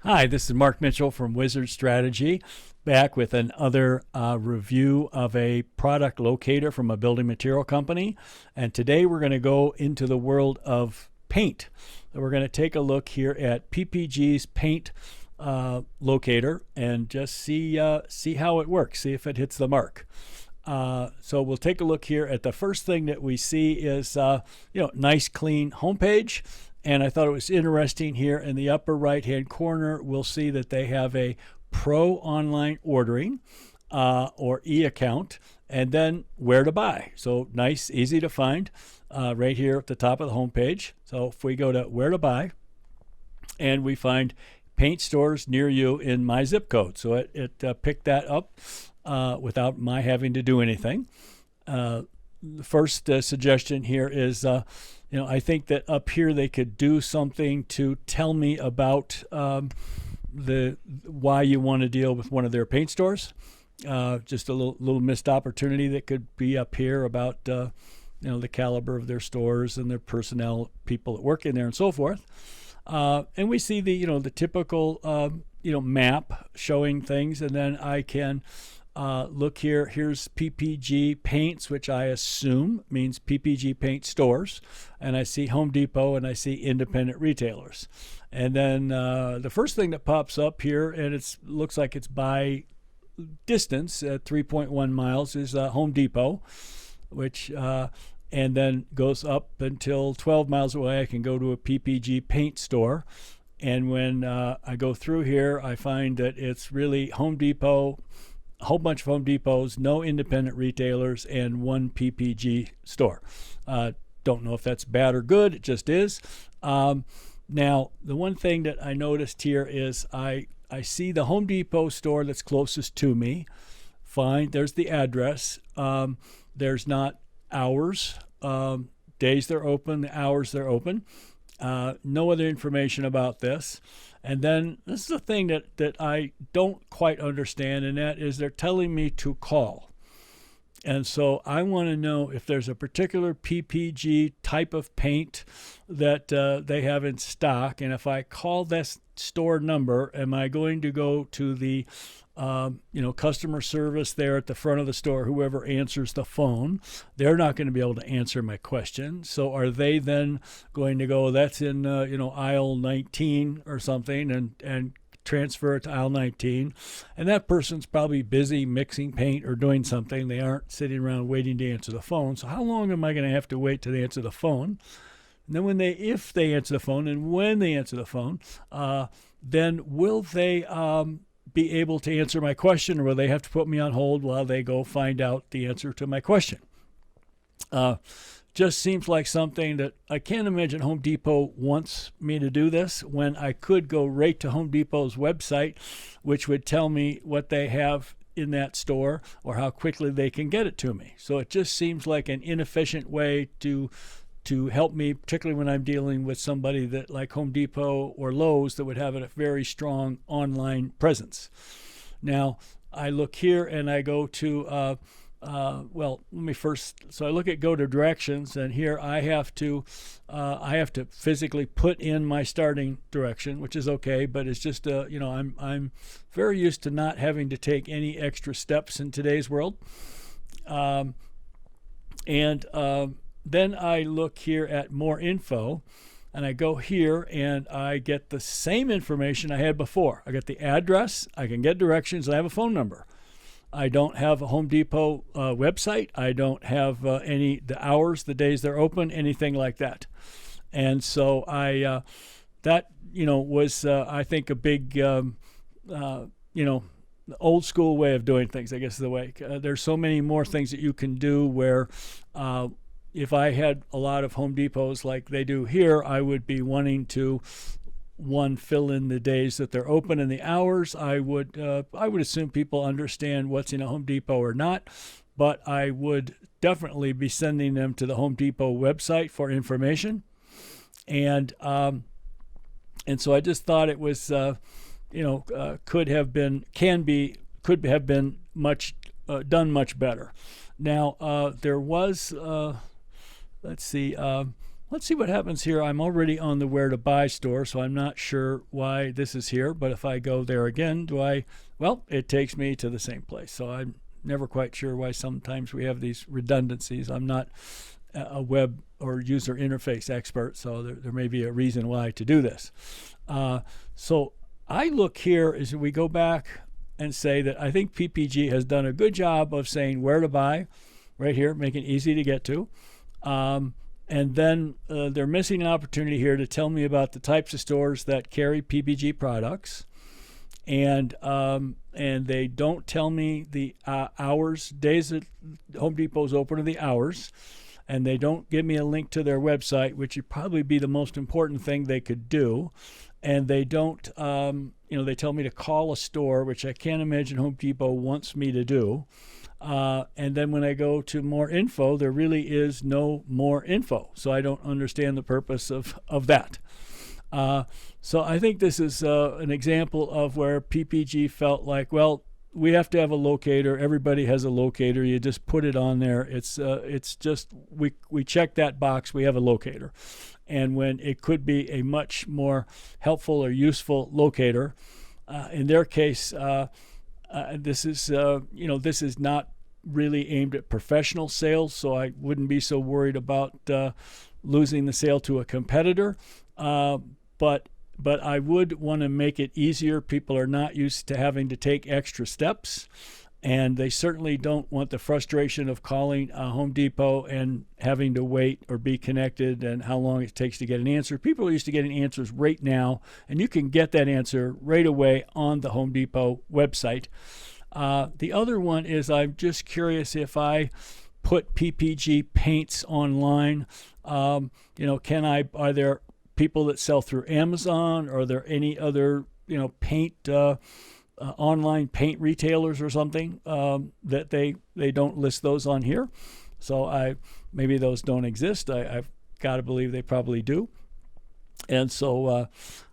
Hi, this is Mark Mitchell from Wizard Strategy, back with another review of a product locator from a building material company. And today we're going to go into the world of paint. We're going to take a look here at PPG's Paint locator and just see how it works, see if it hits the mark. So we'll take a look here at the first thing that we see is nice clean homepage. And I thought it was interesting here in the upper right hand corner, we'll see that they have a pro online ordering or e-account, and then where to buy. So nice, easy to find right here at the top of the homepage. So if we go to where to buy, and we find paint stores near you in my zip code. So it picked that up without my having to do anything. The first suggestion here is I think that up here they could do something to tell me about why you want to deal with one of their paint stores. Just a little missed opportunity that could be up here about the caliber of their stores and their personnel, people that work in there, and so forth. And we see the typical map showing things, and then I can look here. Here's PPG Paints, which I assume means PPG Paint stores, and I see Home Depot and I see independent retailers. And then the first thing that pops up here, and it looks like it's by distance at 3.1 miles, is Home Depot, which and then goes up until 12 miles away. I can go to a PPG Paint store. And when I go through here, I find that it's really Home Depot, a whole bunch of Home Depots, no independent retailers, and one PPG store. Don't know if that's bad or good. It just is. Now, the one thing that I noticed here is I see the Home Depot store that's closest to me. Fine. There's the address. There's not hours, days they're open, the hours they're open. No other information about this. And then this is a thing that I don't quite understand, and that is they're telling me to call. And so I want to know if there's a particular PPG type of paint that they have in stock. And if I call this store number, am I going to go to the customer service there at the front of the store, whoever answers the phone? They're not going to be able to answer my question. So are they then going to go, that's in, aisle 19 or something, and transfer it to aisle 19? And that person's probably busy mixing paint or doing something. They aren't sitting around waiting to answer the phone. So how long am I going to have to wait till they answer the phone? And then if they answer the phone, and when they answer the phone, then will they be able to answer my question, or will they have to put me on hold while they go find out the answer to my question? Just seems like something that I can't imagine Home Depot wants me to do this, when I could go right to Home Depot's website, which would tell me what they have in that store or how quickly they can get it to me. So it just seems like an inefficient way to help me, particularly when I'm dealing with somebody that like Home Depot or Lowe's that would have a very strong online presence. Now, I look here and I go to, let me first, so I look at go to directions, and here I have to physically put in my starting direction, which is okay, but it's just, I'm very used to not having to take any extra steps in today's world. Then I look here at more info, and I go here and I get the same information I had before. I get the address, I can get directions, and I have a phone number. I don't have a Home Depot website. I don't have the hours, the days they're open, anything like that. And so was I think a big old school way of doing things, I guess is the way. There's so many more things that you can do where if I had a lot of Home Depots like they do here, I would be wanting to fill in the days that they're open and the hours. I would assume people understand what's in a Home Depot or not, but I would definitely be sending them to the Home Depot website for information. And so I just thought it was could have been much done much better. Now there was let's see. let's see what happens here. I'm already on the Where to Buy store, so I'm not sure why this is here. But if I go there again, well, it takes me to the same place. So I'm never quite sure why sometimes we have these redundancies. I'm not a web or user interface expert, so there may be a reason why to do this. So I look here as we go back and say that I think PPG has done a good job of saying where to buy right here, making it easy to get to. And then they're missing an opportunity here to tell me about the types of stores that carry PPG products. And they don't tell me the hours, days that Home Depot is open, or the hours. And they don't give me a link to their website, which would probably be the most important thing they could do. And they don't, they tell me to call a store, which I can't imagine Home Depot wants me to do. And then when I go to more info, there really is no more info. So I don't understand the purpose of that. So I think this is an example of where PPG felt like, well, we have to have a locator. Everybody has a locator. You just put it on there. It's just we check that box. We have a locator, and when it could be a much more helpful or useful locator, in their case, this is not really aimed at professional sales. So I wouldn't be so worried about losing the sale to a competitor, but I would want to make it easier. People are not used to having to take extra steps, and they certainly don't want the frustration of calling Home Depot and having to wait or be connected and how long it takes to get an answer. People are used to getting answers right now, and you can get that answer right away on the Home Depot website. The other one is I'm just curious if I put PPG Paints online, are there people that sell through Amazon, or are there any other paint online paint retailers or something that they don't list those on here? So maybe those don't exist. I've got to believe they probably do. And so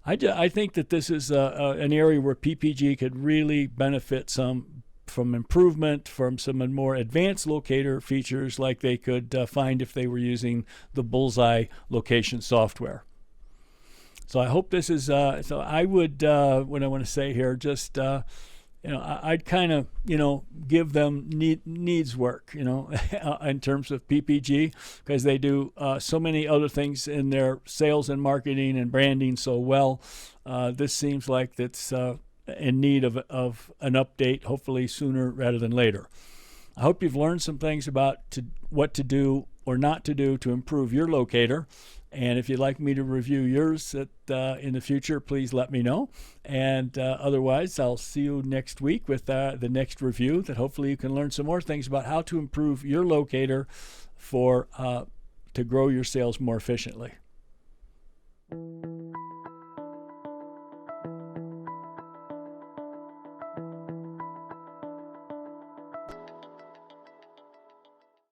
I think that this is an area where PPG could really benefit from improvement, from some more advanced locator features like they could find if they were using the Bullseye Location software. So I hope this is, so I would, what I want to say here, just, I'd kind of, give them needs work, in terms of PPG, because they do so many other things in their sales and marketing and branding so well. This seems like it's in need of an update, hopefully sooner rather than later. I hope you've learned some things about what to do or not to do to improve your locator. And if you'd like me to review yours in the future, please let me know. And otherwise, I'll see you next week with the next review that hopefully you can learn some more things about how to improve your locator to grow your sales more efficiently.